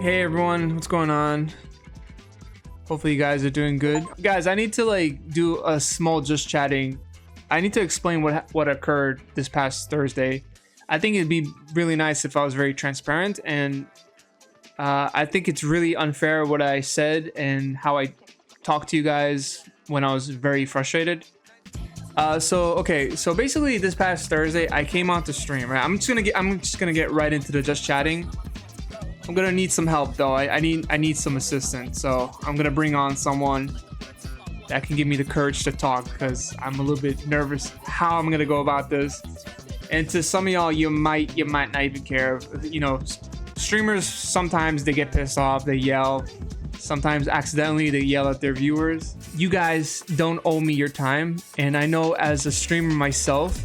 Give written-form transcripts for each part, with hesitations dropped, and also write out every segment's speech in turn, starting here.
Hey everyone, what's going on? Hopefully you guys are doing good. Guys, I need to like do a small just chatting. I need to explain what occurred this past Thursday. I think it'd be really nice if I was very transparent, and I think it's really unfair what I said and how I talked to you guys when I was very frustrated. So basically this past Thursday I came on to stream, right? I'm just gonna get right into the just chatting. I'm gonna need some help though. I need some assistance, so I'm gonna bring on someone that can give me the courage to talk, because I'm a little bit nervous how I'm gonna go about this. And to some of y'all, you might not even care. You know, streamers sometimes they get pissed off, they yell. Sometimes accidentally they yell at their viewers. You guys don't owe me your time, and I know as a streamer myself,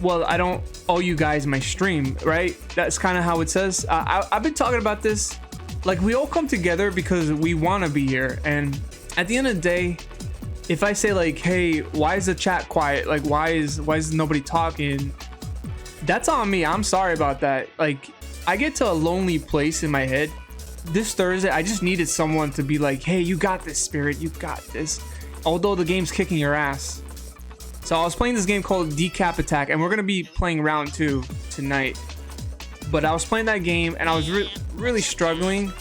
well, I don't owe you guys my stream, right? That's kind of how it says. I've been talking about this. Like, we all come together because we want to be here, and at the end of the day, if I say like, hey, why is the chat quiet? Like, why is nobody talking? That's on me. I'm sorry about that. Like, I get to a lonely place in my head. This Thursday, I just needed someone to be like, hey, you got this, Spirit, you got this. Although the game's kicking your ass. So I was playing this game called Decap Attack, and we're gonna be playing round 2 tonight. But I was playing that game, and I was really struggling.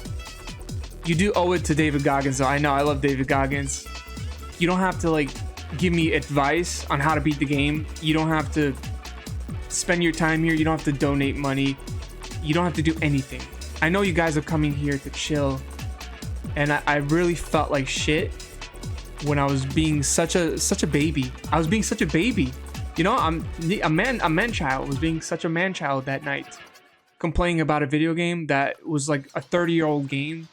You do owe it to David Goggins, though. I know, I love David Goggins. You don't have to like give me advice on how to beat the game. You don't have to spend your time here. You don't have to donate money. You don't have to do anything. I know you guys are coming here to chill, and I really felt like shit when I was being such a baby. I was being such a baby. You know, I'm a man child. Was being such a man child that night, complaining about a video game that was like a 30-year-old game.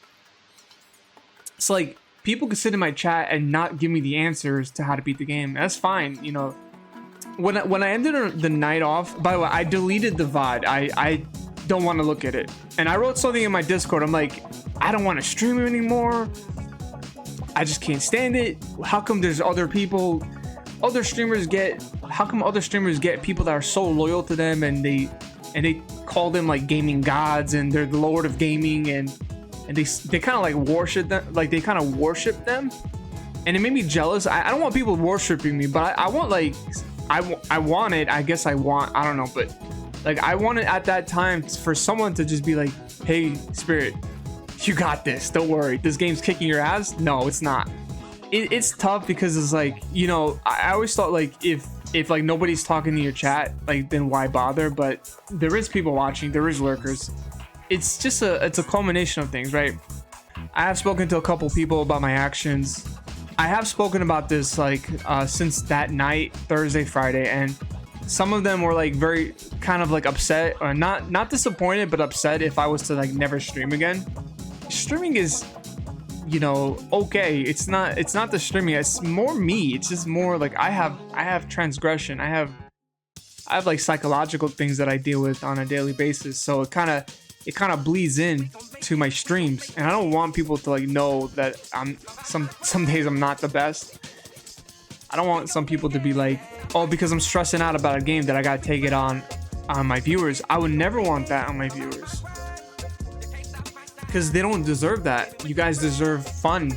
It's like, people could sit in my chat and not give me the answers to how to beat the game. That's fine, you know. When I ended the night off, by the way, I deleted the VOD. I don't want to look at it. And I wrote something in my Discord. I'm like, I don't want to stream it anymore. I just can't stand it. How come there's other people, other streamers get, how come other streamers get people that are so loyal to them, and they call them like gaming gods, and they're the lord of gaming, and they kind of like worship them, like they kind of worship them, and it made me jealous. I don't want people worshiping me, but I want like, I want it. I guess I don't know, but like I wanted at that time for someone to just be like, hey, Spirit, you got this. Don't worry. This game's kicking your ass. No, it's not. It's tough because it's like, you know, I always thought like if like nobody's talking to your chat, like then why bother? But there is people watching. There is lurkers. It's just it's a culmination of things, right? I have spoken to a couple people about my actions. I have spoken about this like since that night, Thursday, Friday, and some of them were like very kind of like upset, or not disappointed, but upset if I was to like never stream again. Streaming is, you know, okay. It's not the streaming. It's more me. It's just more like I have transgression. I have like psychological things that I deal with on a daily basis. So it kind of bleeds in to my streams, and I don't want people to like know that I'm some days I'm not the best. I don't want some people to be like, oh, because I'm stressing out about a game that I gotta take it on my viewers. I would never want that on my viewers, because they don't deserve that. You guys deserve fun,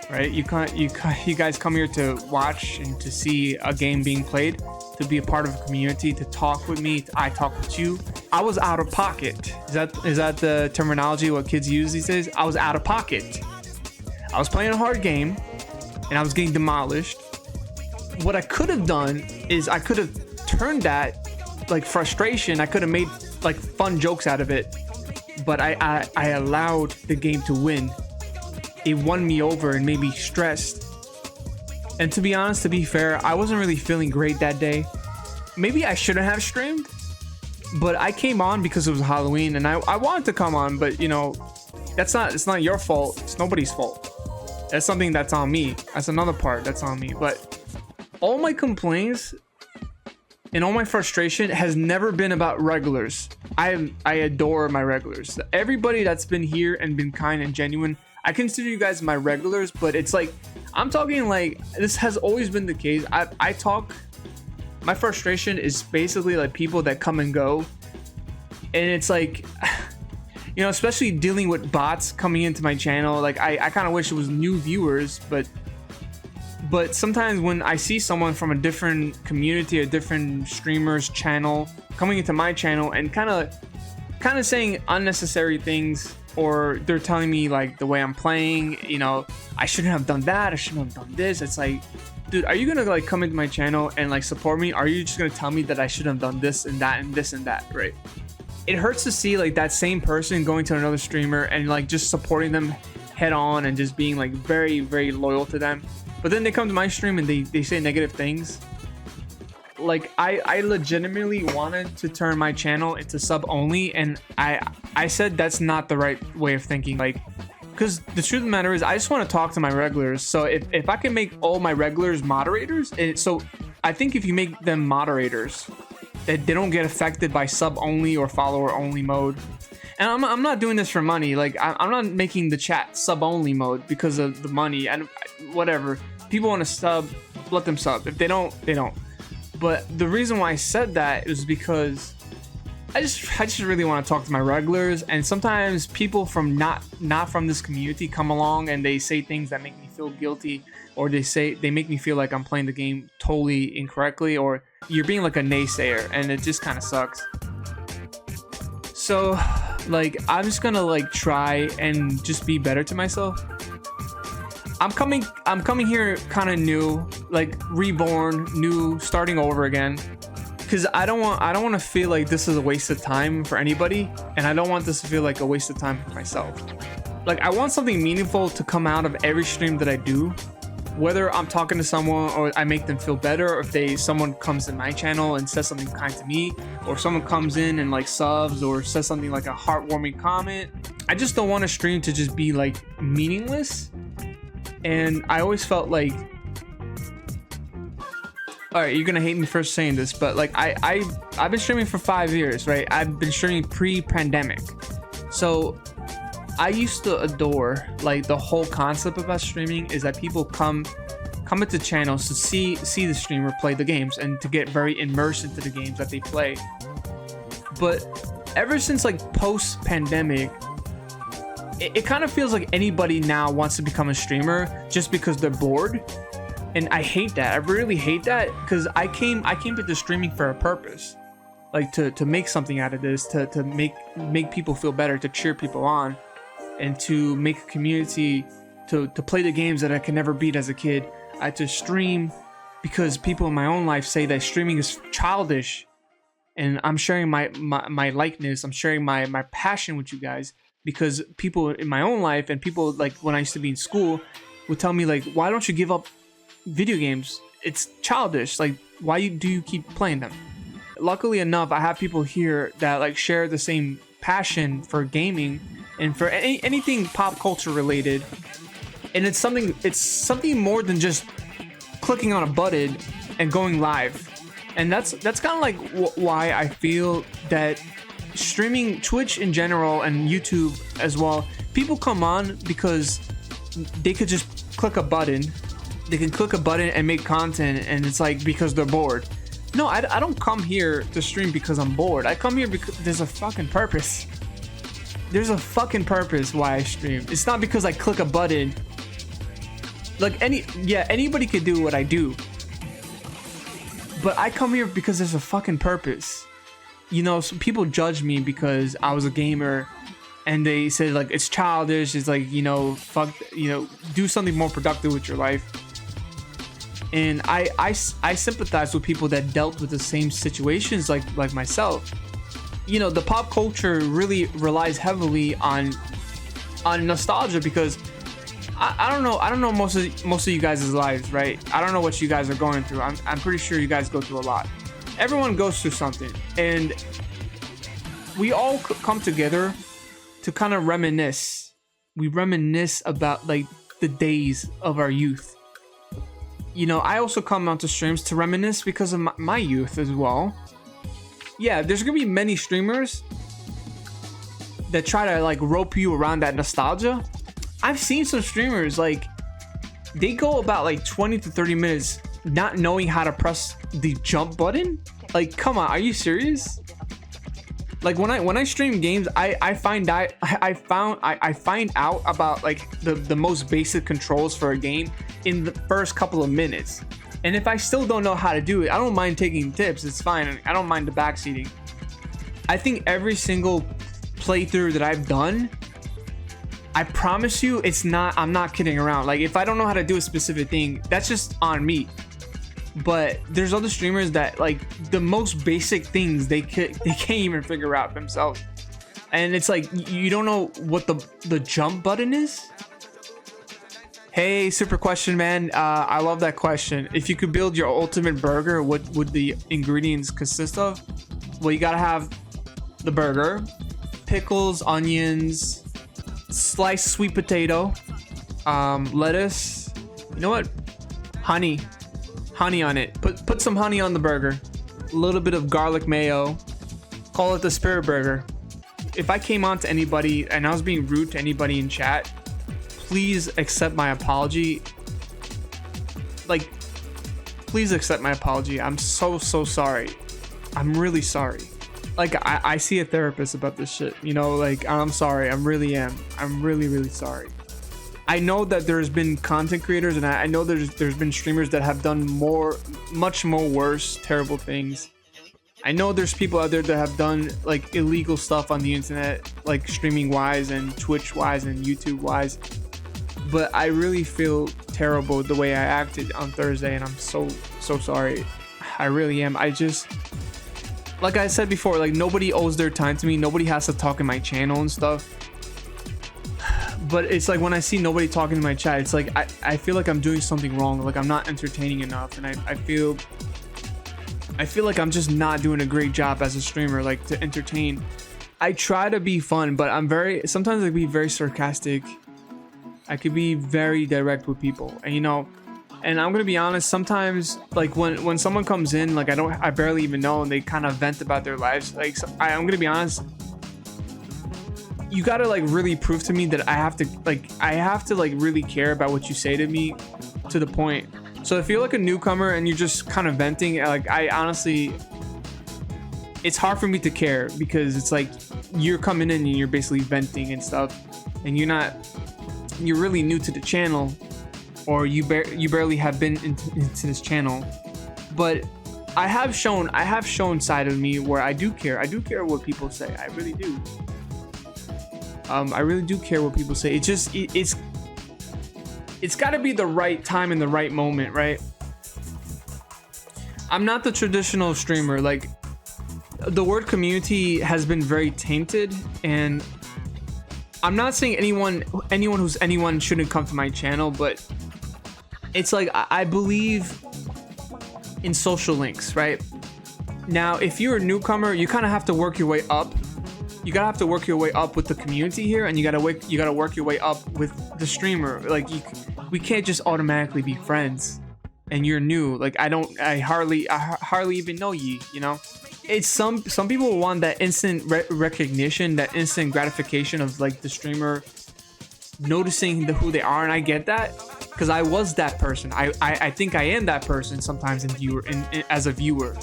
right? You guys come here to watch and to see a game being played, to be a part of a community, to talk with me. I talk with you. I was out of pocket. Is that the terminology what kids use these days? I was out of pocket. I was playing a hard game, and I was getting demolished. What I could have done is I could have turned that like frustration. I could have made like fun jokes out of it, but I allowed the game to win. It won me over and made me stressed. And to be honest, to be fair, I wasn't really feeling great that day. Maybe I shouldn't have streamed, but I came on because it was Halloween, and I wanted to come on, but you know, it's not your fault. It's nobody's fault. That's something that's on me. That's another part that's on me. But all my complaints and all my frustration has never been about regulars. I adore my regulars. Everybody that's been here and been kind and genuine, I consider you guys my regulars, but it's like, I'm talking like, this has always been the case. I talk, my frustration is basically like people that come and go, and it's like, you know, especially dealing with bots coming into my channel. Like I kind of wish it was new viewers, but sometimes when I see someone from a different community, a different streamer's channel coming into my channel and kind of saying unnecessary things, or they're telling me like the way I'm playing, you know, I shouldn't have done that, I shouldn't have done this. It's like, dude, are you gonna like come into my channel and like support me? Are you just gonna tell me that I shouldn't have done this and that and this and that, right? It hurts to see like that same person going to another streamer and like just supporting them head on and just being like very, very loyal to them. But then they come to my stream and they say negative things. Like I legitimately wanted to turn my channel into sub only, and I said that's not the right way of thinking. Like, because the truth of the matter is I just want to talk to my regulars. So if I can make all my regulars moderators, so I think if you make them moderators, that they don't get affected by sub only or follower only mode. And I'm not doing this for money. Like I'm not making the chat sub only mode because of the money and whatever. People want to sub, let them sub. If they don't, they don't. But the reason why I said that is because I just really want to talk to my regulars, and sometimes people from not from this community come along and they say things that make me feel guilty, or they make me feel like I'm playing the game totally incorrectly, or you're being like a naysayer, and it just kind of sucks. So like I'm just gonna like try and just be better to myself. I'm coming here kind of new, like reborn, new, starting over again, because I don't want to feel like this is a waste of time for anybody, and I don't want this to feel like a waste of time for myself. Like I want something meaningful to come out of every stream that I do, whether I'm talking to someone or I make them feel better, or if someone comes in my channel and says something kind to me, or someone comes in and like subs or says something like a heartwarming comment. I just don't want a stream to just be like meaningless. And I always felt like, all right, you're gonna hate me for saying this, but like I've been streaming for 5 years, right? I've been streaming pre-pandemic, so I used to adore like the whole concept about streaming is that people come into channels to see the streamer play the games and to get very immersed into the games that they play. But ever since like post-pandemic, it kind of feels like anybody now wants to become a streamer just because they're bored, and I hate that. I really hate that, because I came to the streaming for a purpose, like to make something out of this, to make people feel better, to cheer people on, and to make a community, to play the games that I can never beat as a kid. I had to stream because people in my own life say that streaming is childish, and I'm sharing my likeness, I'm sharing my passion with you guys. Because people in my own life and people like when I used to be in school would tell me like, why don't you give up video games? It's childish. Like, why do you keep playing them? Luckily enough, I have people here that like share the same passion for gaming and for anything pop culture related. And it's something more than just clicking on a button and going live. And that's kind of like why I feel that streaming, Twitch in general and YouTube as well, people come on because they could just click a button. They can click a button and make content, and it's like because they're bored. No, I don't come here to stream because I'm bored. I come here because there's a fucking purpose. There's a fucking purpose why I stream. It's not because I click a button. Like anybody could do what I do. But I come here because there's a fucking purpose. You know, some people judge me because I was a gamer, and they said like it's childish. It's like, you know, fuck, you know, do something more productive with your life. And I sympathize with people that dealt with the same situations like myself. You know, the pop culture really relies heavily on nostalgia, because I don't know most of you guys' lives, right? I don't know what you guys are going through. I'm pretty sure you guys go through a lot. Everyone goes through something, and we all come together to kind of reminisce. We reminisce about like the days of our youth. You know, I also come onto streams to reminisce because of my youth as well. Yeah, there's gonna be many streamers that try to like rope you around that nostalgia. I've seen some streamers like they go about like 20 to 30 minutes not knowing how to press the jump button. Like, come on, are you serious? Like when I stream games, I find out about like the most basic controls for a game in the first couple of minutes. And if I still don't know how to do it, I don't mind taking tips. It's fine. I don't mind the backseating. I think every single playthrough that I've done, I promise you, I'm not kidding around. Like if I don't know how to do a specific thing, that's just on me. But there's other streamers that like the most basic things they can't even figure out themselves. And it's like you don't know what the jump button is. Hey, super question, man. I love that question. If you could build your ultimate burger, what would the ingredients consist of? Well, you gotta have the burger, pickles, onions, sliced sweet potato, lettuce. You know what? Honey on it. Put some honey on the burger. A little bit of garlic mayo. Call it the Spirit Burger. If I came on to anybody and I was being rude to anybody in chat, please accept my apology. Like, please accept my apology. I'm so sorry. I'm really sorry. Like, I see a therapist about this shit. You know, like, I'm sorry. I really am. I'm really sorry. I know that there's been content creators and I know there's been streamers that have done much more worse, terrible things. I know there's people out there that have done like illegal stuff on the internet, like streaming wise and Twitch wise and YouTube wise. But I really feel terrible the way I acted on Thursday, and I'm so sorry. I really am. I just, like I said before, like nobody owes their time to me. Nobody has to talk in my channel and stuff. But it's like when I see nobody talking in my chat, it's like I feel like I'm doing something wrong. Like I'm not entertaining enough, and I feel like I'm just not doing a great job as a streamer, like to entertain. I try to be fun, but sometimes I can be very sarcastic. I could be very direct with people, and you know, and I'm gonna be honest, sometimes like when someone comes in, like I barely even know, and they kind of vent about their lives, like I'm gonna be honest, you gotta like really prove to me that I have to really care about what you say to me, to the point. So if you're like a newcomer and you're just kind of venting, like I honestly, it's hard for me to care, because it's like you're coming in and you're basically venting and stuff, and you're really new to the channel, or you barely have been into this channel. But I have shown side of me where I do care what people say. I really do. I really do care what people say. It's got to be the right time and the right moment, right? I'm not the traditional streamer. Like, the word community has been very tainted, and I'm not saying anyone who's anyone shouldn't come to my channel, but it's like I believe in social links, right? Now, if you're a newcomer, you kind of have to work your way up. You gotta have to work your way up with the community here, and you gotta work your way up with the streamer. Like, we can't just automatically be friends, and you're new. Like, I hardly even know you. You know, it's some people want that instant recognition, that instant gratification of like the streamer noticing who they are, and I get that, because I was that person. I think I am that person sometimes as a viewer.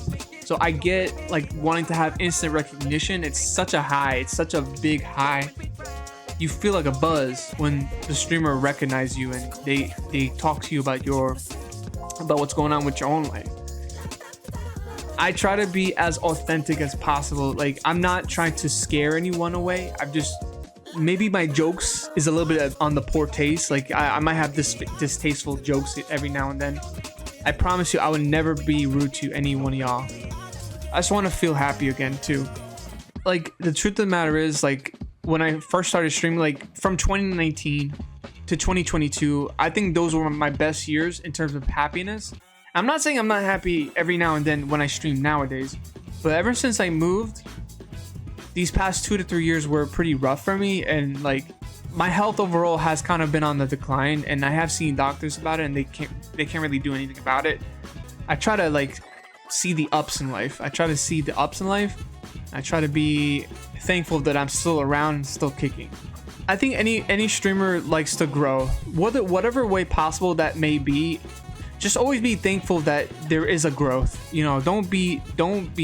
So I get like wanting to have instant recognition. It's such a high. It's such a big high. You feel like a buzz when the streamer recognizes you and they talk to you about what's going on with your own life. I try to be as authentic as possible. Like, I'm not trying to scare anyone away. Maybe my jokes is a little bit on the poor taste. Like I might have distasteful jokes every now and then. I promise you, I would never be rude to any one of y'all. I just want to feel happy again too. Like, the truth of the matter is, like, when I first started streaming, like from 2019 to 2022, I think those were my best years in terms of happiness. I'm not saying I'm not happy every now and then when I stream nowadays, but ever since I moved, these past 2 to 3 years were pretty rough for me, and like my health overall has kind of been on the decline, and I have seen doctors about it, and they can't really do anything about it. I try to like see the ups in life. I try to be thankful that I'm still around and still kicking. I think any streamer likes to grow, whatever way possible that may be. Just always be thankful that there is a growth. You know, don't be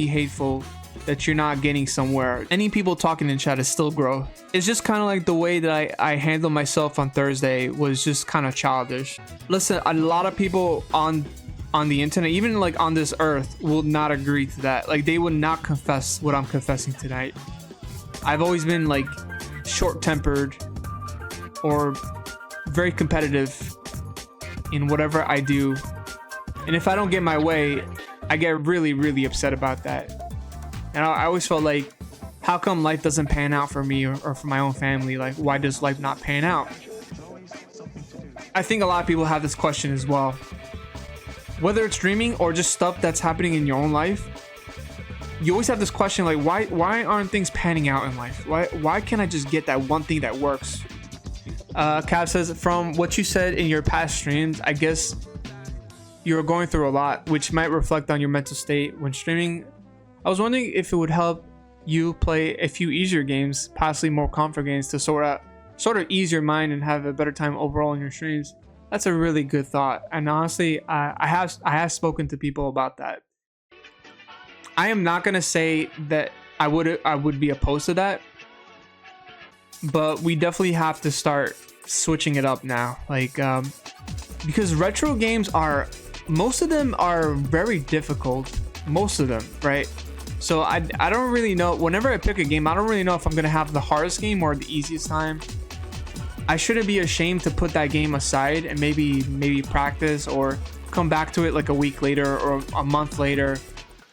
hateful. that you're not getting somewhere. Any people talking in chat is still growth. It's just kind of like the way that I handled myself on Thursday was just kind of childish. Listen, a lot of people on the internet, even like on this earth, will not agree to that. Like they would not confess what I'm confessing tonight. I've always been like short-tempered or very competitive in whatever I do. And if I don't get my way, I get really, really upset about that. And I always felt like, how come life doesn't pan out for me or for my own family? Like, why does life not pan out? I think a lot of people have this question as well. Whether it's dreaming or just stuff that's happening in your own life, you always have this question like, why aren't things panning out in life? Why can't I just get that one thing that works? Cav says, from what you said in your past streams, I guess you're going through a lot, which might reflect on your mental state when streaming. I was wondering if it would help you play a few easier games, possibly more comfort games, to sort of ease your mind and have a better time overall in your streams. That's a really good thought, and honestly, I have spoken to people about that. I am not gonna say that I would be opposed to that, but we definitely have to start switching it up now. Like, because retro games most of them are very difficult. Most of them, right? So I don't really know. Whenever I pick a game, I don't really know if I'm gonna have the hardest game or the easiest time. I shouldn't be ashamed to put that game aside and maybe practice or come back to it like a week later or a month later.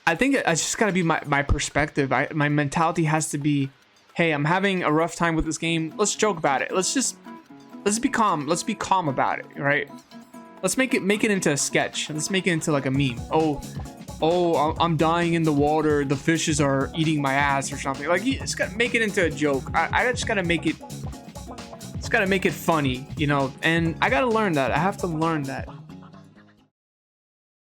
I think it's just gotta be my perspective. My mentality has to be, hey, I'm having a rough time with this game. Let's joke about it. Let's be calm. Let's be calm about it, right? Let's make it into a sketch. Let's make it into like a meme. Oh, I'm dying in the water. The fishes are eating my ass or something. Like, you just gotta make it into a joke. I just gotta make it. Just gotta make it funny, you know. And I gotta learn that. I have to learn that.